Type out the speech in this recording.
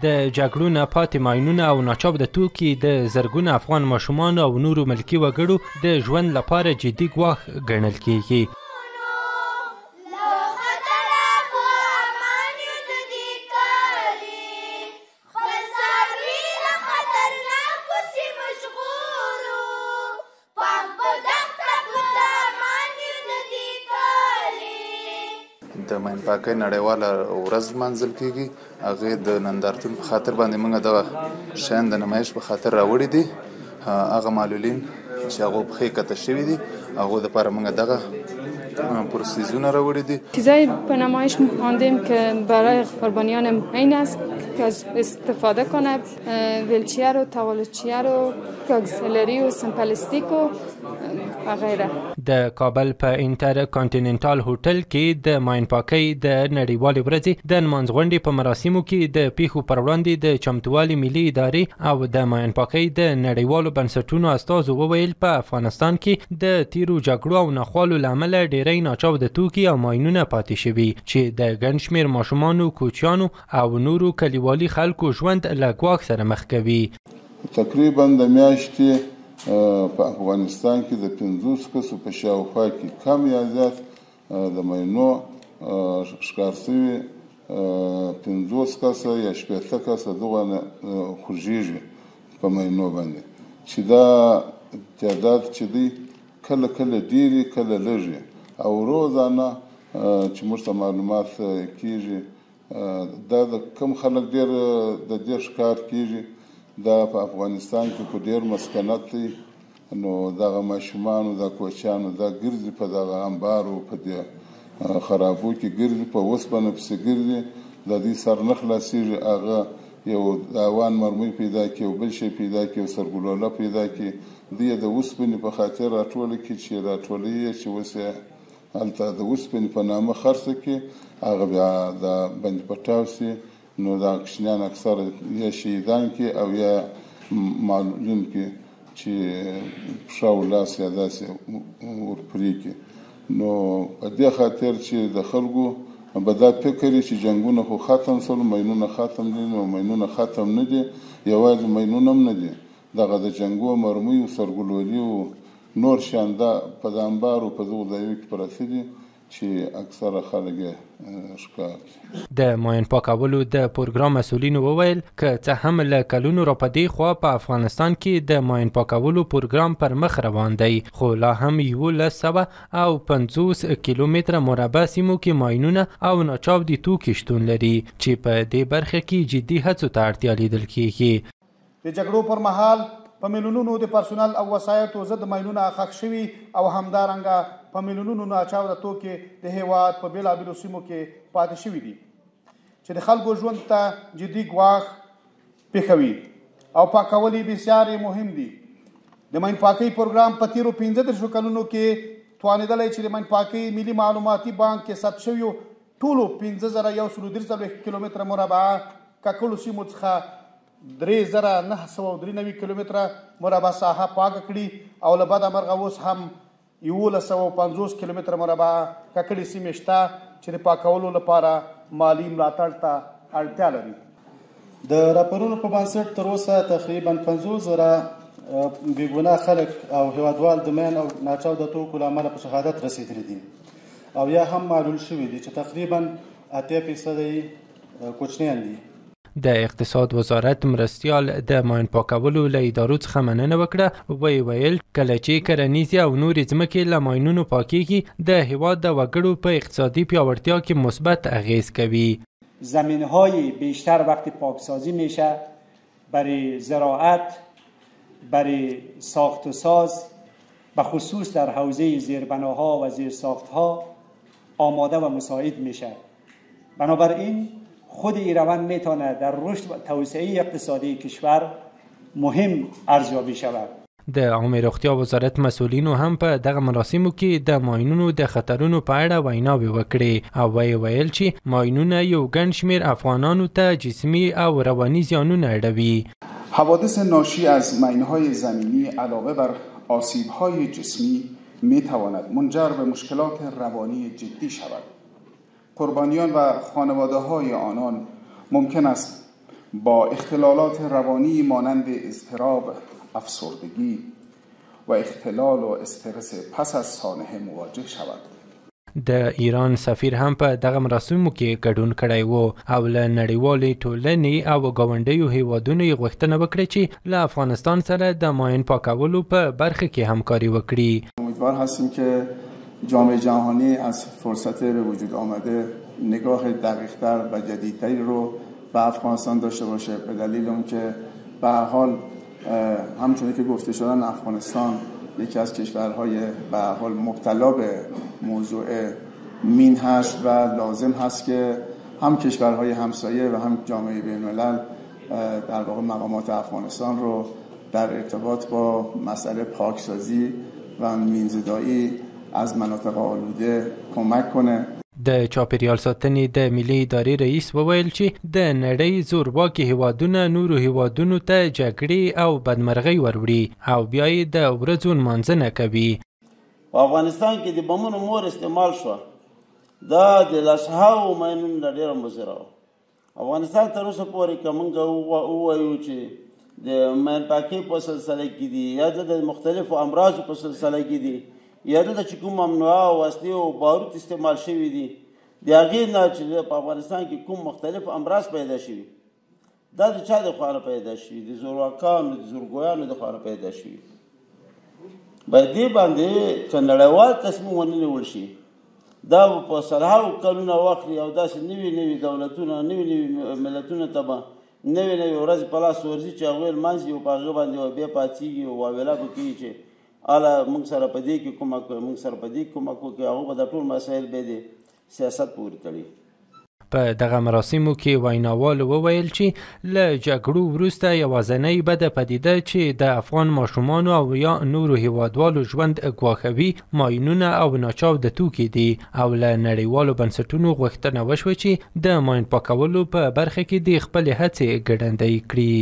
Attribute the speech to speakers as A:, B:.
A: د جګړو نه پاتې ماینونه او ناچاودة توکي د زرګونو افغان ماشومانو او نورو ملکي وګړو د ژوند لپاره جدي ګواښ ګڼل کیږي.
B: د ماین پاکۍ نړیواله ورځ لمانځل کیږي. هغې د نندارتون په خاطر باندې موږ دغه شیان د نمایش په خاطر راوړي دي. هغه معلولین چې هغو پښې کته شوي دي هغو دپاره موږ دغه پروسیزونه راوړي دي.
C: چیزای به نمایش ماندیم که برای قربانیان این است که استفاده کنه، ویلچیر و توالچیر و اکسلری و سمپلیستیک و غیره.
A: د کابل په انټر کانټیننټال هوټل کې د ماین پاکۍ د نړیوالې ورځې د نمانځغونډې په مراسمو کې د پیښو پر وړاندې د چمتووالي ملي ادارې او د ماین پاکۍ د نړیوالو بنسټونو استازو وویل په افغانستان کې د تیرو جګړو او ناخوالو له امله ډېری ناچاوده توکي او ماینونه پاتې شوي چې د ګڼ شمېر ماشومانو، کوچیانو او نورو کلیوالي خلکو ژوند له ګواښ سره مخ کوي.
D: تقریبا د میاشتې په افغانستان کې د 50 کسو په شاوخوا کې کم یا زیات د ماینو ښکار شوي 50 کسه یا 80 کسه دغه خوږېږي په ماینو باندې، چې دا تعداد چې دی کله کله ډېرې کله لږې او روزانه چې موږ ته معلومات کېږي دا د کم خلک ډېر د دې ښکار کېږي. دا په افغانستان کې په ډېر مسکنت دی، نو دغه ماشومانو دا کوچیانو دا ګرځي په دغه انبارو په دې خرابو کې ګرځي، په اوسپنه پسې ګرځي، د دوی سر نه خلاصېږي. هغه یو داوان مرمۍ پیدا کړي او بل شی پیدا کړي او سرګلوله پیدا کړي، دوی یې د اوسپنې په خاطر راټوله کړي چې راټولوي یې چې اوس یې هلته د اوسپنې په نامه خرڅه کړي، هغه بیا د بند پټاو سي. نو دا کوچنیان اکثر یا شهیدان کې او یا معلولین کې چې پښه او لاس یا داسې ورپرې کړي. نو په دې خاطر چې د خلکو به دا فکر وي چې جنګونه خو ختم شول، ماینونه ختم دي. نو ماینونه ختم نه دي، یوازې ماینونه هم نه دي، دغه د جنګو مرمیو سرګلولي نور شیان دا په د انبارو په دغو ځایو کې پراته دي چې اکثره خلک یې ښکار.
A: د ماین پاکولو د پروګرام مسؤلینو وویل که څه هم له کلونو راپدې خوا په افغانستان کې د ماین پاکولو پروګرام پر مخ روان دی، خو لا هم 1150 کیلومتره مربع سیمو کې ماینونه او ناچاودي توکي شتون لري چې په دې برخه کې جدي هڅو ته اړتیا لیدل کېږي.
E: د جګړو پر مهال په میلیونونو د پرسونل او وسایطو ضد ماینونه ښخ شوي او همدارنګه په میلیونونو ناچاوده توکي د هیواد په بېلابېلو سیمو کې پاتې شوي دي چې د خلکو ژوند ته جدي ګواښ پېښوي او پاکول یې بسیار مهم دي. د ماین پاکۍ پروګرام په تیرو 35 کلونو کې توانېدلی چې د ماین پاکۍ ملي معلوماتي بانک کې ثبت شویو ټولو 5133 کیلومتره مربع ککړو سیمو څخه 3993 کیلومتره مربع ساحه پاکه کړي او له بده مرغه اوس هم 1150 کیلومتره مربع ککړې سیمې شته چې د پاکولو لپاره مالي ملاتړ ته اړتیا لري.
F: د راپورونو په بنسټ تر اوسه تقریبا 50,000 بېګناه خلک او هیوادوال د ماین او ناچاوده توکو له امله په شهادت رسېدلي دي او یا هم معلول شوي دي چې تقریبا 80% کوچنیان دي.
A: د اقتصاد وزارت مرستیال د ماین پاکولو له ادارو څخه مننه وکړه. وی ویل کله چې کرنیزې او نورې ځمکې له ماینونو پاکیږي د هیواد د وګړو په اقتصادي پیاوړتیا کې مثبت اغیز کوي.
G: زمین‌های بیشتر وقتی پاکسازی میشه برای زراعت، برای ساخت و ساز به خصوص در حوزه زیربناها و زیرساختها آماده و مساعد میشه. بنابراین خود این روند میتونه در رشد و توسعه اقتصادی کشور مهم ارزیابی شود.
A: د عامه روغتیا وزارت مسؤلینو هم په دغه مراسمو کې د ماینونو د خطرونو په اړه ویناوې وکړې او ویل چې ماینونه یو ګڼ شمېر افغانانو ته جسمي او رواني زیانونه اړوي.
H: حوادث ناشی از ماین‌های زمینی علاوه بر آسیب‌های جسمی میتواند منجر به مشکلات روانی جدی شود. قربانیان و خانواده‌های آنان ممکن است با اختلالات روانی مانند اضطراب، افسردگی و اختلال و استرس پس از سانحه مواجه شود.
A: د ایران سفیر هم په دغه مراسمو کې ګډون کړی و او له نړیوالې ټولنې او ګاونډیو هیوادونو یې غوښتنه وکړه چې له افغانستان سره د ماین پاکولو په برخه کې همکاري وکړي.
I: امیدوار هستیم که جامعه جهانی از فرصت به وجود آمده نگاه دقیق‌تر و جدیدتری رو به افغانستان داشته باشه، به دلیل اون که به هر حال همچون که گفته شدن افغانستان یکی از کشورهای به هر حال مبتلا به موضوع مین هست و لازم هست که هم کشورهای همسایه و هم جامعه بین‌الملل در واقع مقامات افغانستان رو در ارتباط با مسئله پاکسازی و مینزدایی از مناطق آلوده کمک کنه.
A: د چاپیریال ساتنې د ملي ادارې رئیس وویل چې د نړۍ زورواکي هیوادونه نورو هیوادونو ته جګړې او بدمرغۍ وروړي او بیا یې د ورځو نمانځنه کوي.
J: په افغانستان کې د بمونو مور استعمال شوه، دا د لسهاوو ماینونو نه ډېره مضره وه. افغانستان تر اوسه پورې که موږ ووایو چې د ماین پاکۍ په سلسله کې دي یا د مختلفو امراضو په سلسله کې دي یا دلته چې کوم ممنوعه وسلې او باروت استعمال شوي دي د هغې نه چې په افغانستان کې کوم مختلف امراض پیدا شوي دا د چا د خوا نه پیدا شوي؟ د زورواکانو د زورګویانو د خوا نه پیدا شوي. باید دې باندې که نړیوال تصمیم ونه نیول شي دا په سلهاوو کلونه واخلي او داسې نوي دولتونه نوي ملتونه ته به نوي ورځې په لاس ورځي چې هغوی لمانځي او په هغې باندې بیا پاڅېږي او واویلا به کوي چې اله موږ سره په دې کې کومک وکړي، موږ سره په دې کې کومک وکړي. هغوی به دا ټول مسایل بیا د سیاست پورې تړي.
A: په دغه مراسمو کې ویناوال وویل چې له جګړو وروسته یوازینۍ بده پدیده چې د افغان ماشومانو او یا نورو هیوادوالو ژوند ګواښوي ماینونه او ناچاوده توکي دي او له نړیوالو بنسټونو غوښتنه وشوه چې د ماین پاکولو په برخه کې د خپلې هڅې ګړندۍ کړي.